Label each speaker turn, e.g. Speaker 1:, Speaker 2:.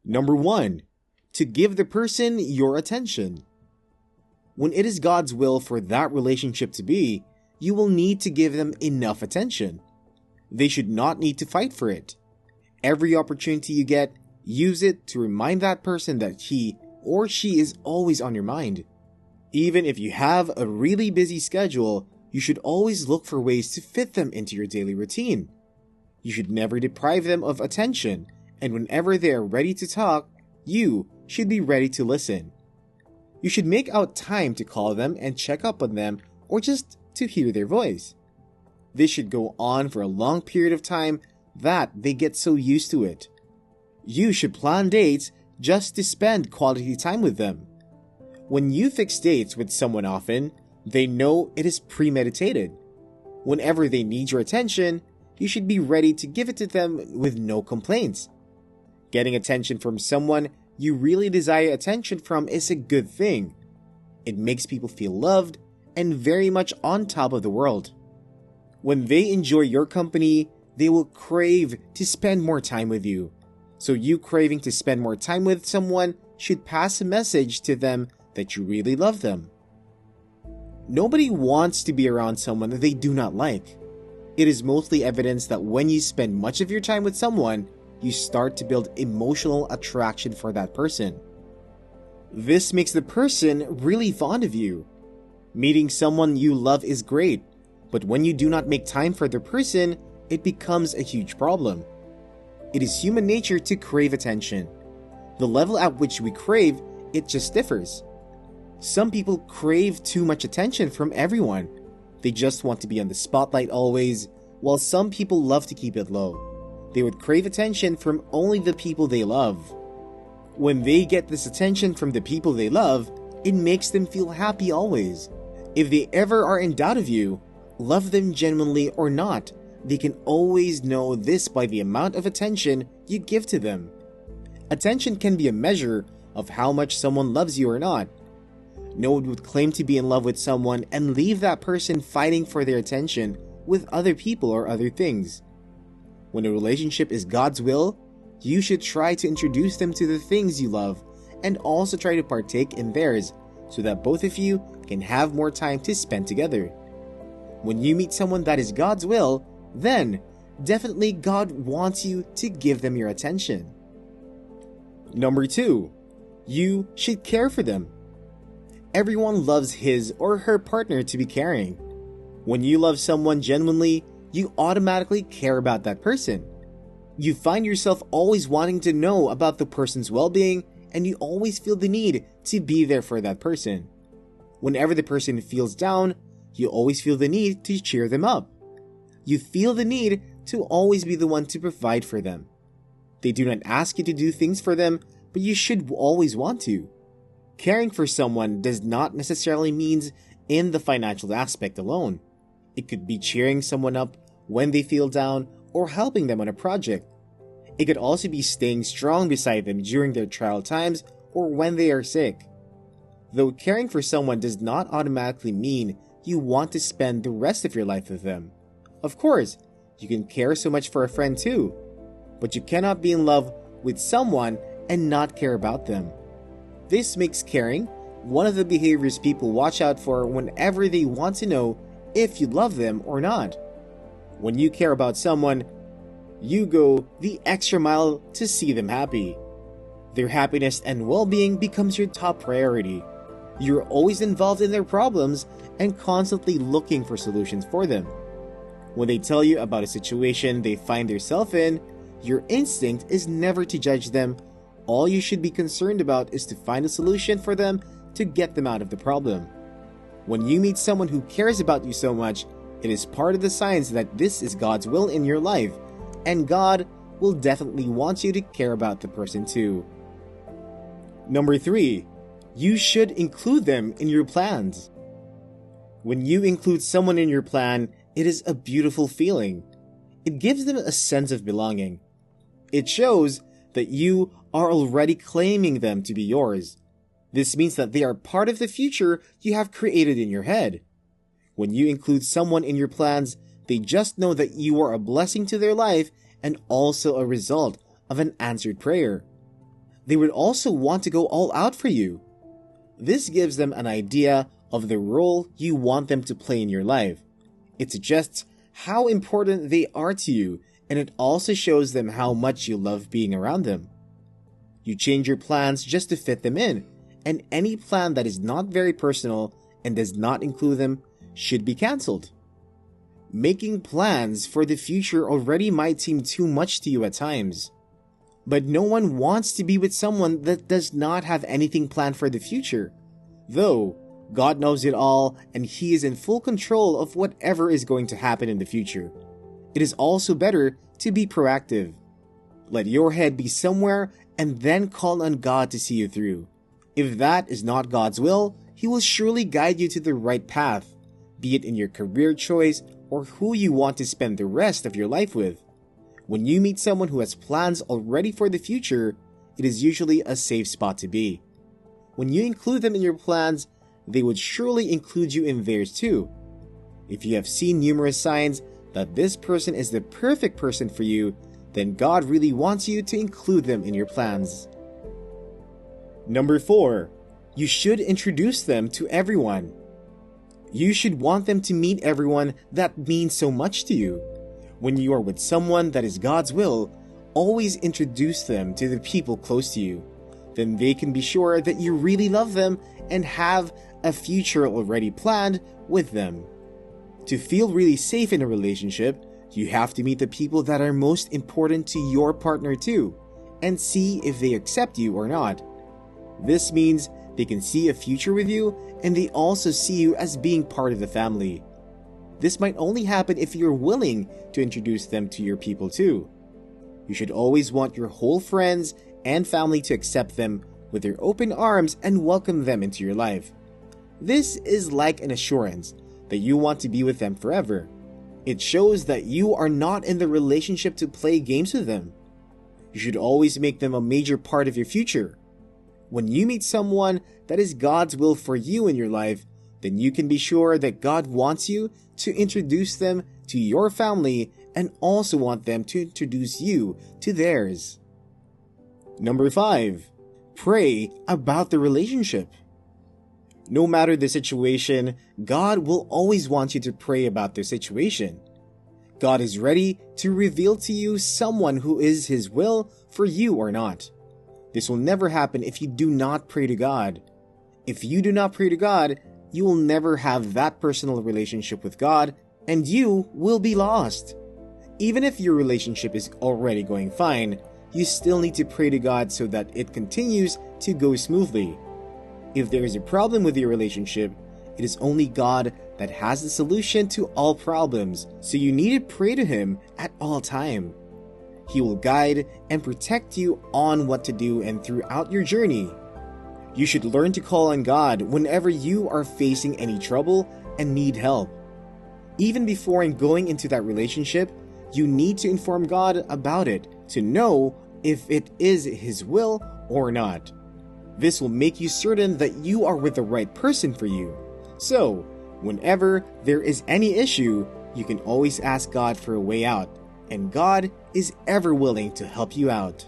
Speaker 1: Number 1. To give the person your attention. When it is God's will for that relationship to be, you will need to give them enough attention. They should not need to fight for it. Every opportunity you get, use it to remind that person that he or she is always on your mind. Even if you have a really busy schedule, you should always look for ways to fit them into your daily routine. You should never deprive them of attention, and whenever they are ready to talk, you should be ready to listen. You should make out time to call them and check up on them, or just to hear their voice. This should go on for a long period of time that they get so used to it. You should plan dates just to spend quality time with them. When you fix dates with someone often, they know it is premeditated. Whenever they need your attention, you should be ready to give it to them with no complaints. Getting attention from someone you really desire attention from is a good thing. It makes people feel loved and very much on top of the world. When they enjoy your company, they will crave to spend more time with you. So you craving to spend more time with someone should pass a message to them that you really love them. Nobody wants to be around someone that they do not like. It is mostly evidence that when you spend much of your time with someone, you start to build emotional attraction for that person. This makes the person really fond of you. Meeting someone you love is great, but when you do not make time for the person, it becomes a huge problem. It is human nature to crave attention. The level at which we crave, it just differs. Some people crave too much attention from everyone. They just want to be on the spotlight always, while some people love to keep it low. They would crave attention from only the people they love. When they get this attention from the people they love, it makes them feel happy always. If they ever are in doubt of you, love them genuinely or not, they can always know this by the amount of attention you give to them. Attention can be a measure of how much someone loves you or not. No one would claim to be in love with someone and leave that person fighting for their attention with other people or other things. When a relationship is God's will, you should try to introduce them to the things you love and also try to partake in theirs so that both of you can have more time to spend together. When you meet someone that is God's will, then definitely God wants you to give them your attention. Number 2, you should care for them. Everyone loves his or her partner to be caring. When you love someone genuinely, you automatically care about that person. You find yourself always wanting to know about the person's well-being, and you always feel the need to be there for that person. Whenever the person feels down, you always feel the need to cheer them up. You feel the need to always be the one to provide for them. They do not ask you to do things for them, but you should always want to. Caring for someone does not necessarily mean in the financial aspect alone. It could be cheering someone up when they feel down or helping them on a project. It could also be staying strong beside them during their trial times or when they are sick. Though caring for someone does not automatically mean you want to spend the rest of your life with them. Of course, you can care so much for a friend too, but you cannot be in love with someone and not care about them. This makes caring one of the behaviors people watch out for whenever they want to know if you love them or not. When you care about someone, you go the extra mile to see them happy. Their happiness and well-being becomes your top priority. You're always involved in their problems and constantly looking for solutions for them. When they tell you about a situation they find themselves in, your instinct is never to judge them. All you should be concerned about is to find a solution for them to get them out of the problem. When you meet someone who cares about you so much, it is part of the signs that this is God's will in your life, and God will definitely want you to care about the person too. Number 3, you should include them in your plans. When you include someone in your plan, it is a beautiful feeling. It gives them a sense of belonging. It shows that you are already claiming them to be yours. This means that they are part of the future you have created in your head. When you include someone in your plans, they just know that you are a blessing to their life and also a result of an answered prayer. they would also want to go all out for you. This gives them an idea of the role you want them to play in your life. It suggests how important they are to you, and it also shows them how much you love being around them. You change your plans just to fit them in, and any plan that is not very personal and does not include them should be cancelled. Making plans for the future already might seem too much to you at times. But no one wants to be with someone that does not have anything planned for the future. Though, God knows it all and He is in full control of whatever is going to happen in the future. It is also better to be proactive. Let your head be somewhere and then call on God to see you through. If that is not God's will, He will surely guide you to the right path, be it in your career choice or who you want to spend the rest of your life with. When you meet someone who has plans already for the future, it is usually a safe spot to be. When you include them in your plans, they would surely include you in theirs too. If you have seen numerous signs that this person is the perfect person for you, then God really wants you to include them in your plans. Number 4. You should introduce them to everyone. You should want them to meet everyone that means so much to you. When you are with someone that is God's will, always introduce them to the people close to you. Then they can be sure that you really love them and have a future already planned with them. To feel really safe in a relationship, you have to meet the people that are most important to your partner too, and see if they accept you or not. This means they can see a future with you, and they also see you as being part of the family. This might only happen if you're willing to introduce them to your people too. You should always want your whole friends and family to accept them with their open arms and welcome them into your life. This is like an assurance that you want to be with them forever. It shows that you are not in the relationship to play games with them. You should always make them a major part of your future. When you meet someone that is God's will for you in your life, then you can be sure that God wants you to introduce them to your family and also want them to introduce you to theirs. Number 5. Pray about the relationship. No matter the situation, God will always want you to pray about their situation. God is ready to reveal to you someone who is His will for you or not. This will never happen if you do not pray to God. If you do not pray to God, you will never have that personal relationship with God, and you will be lost. Even if your relationship is already going fine, you still need to pray to God so that it continues to go smoothly. If there is a problem with your relationship, it is only God that has the solution to all problems, so you need to pray to Him at all time. He will guide and protect you on what to do and throughout your journey. You should learn to call on God whenever you are facing any trouble and need help. Even before going into that relationship, you need to inform God about it to know if it is His will or not. This will make you certain that you are with the right person for you. So, whenever there is any issue, you can always ask God for a way out, and God is ever willing to help you out.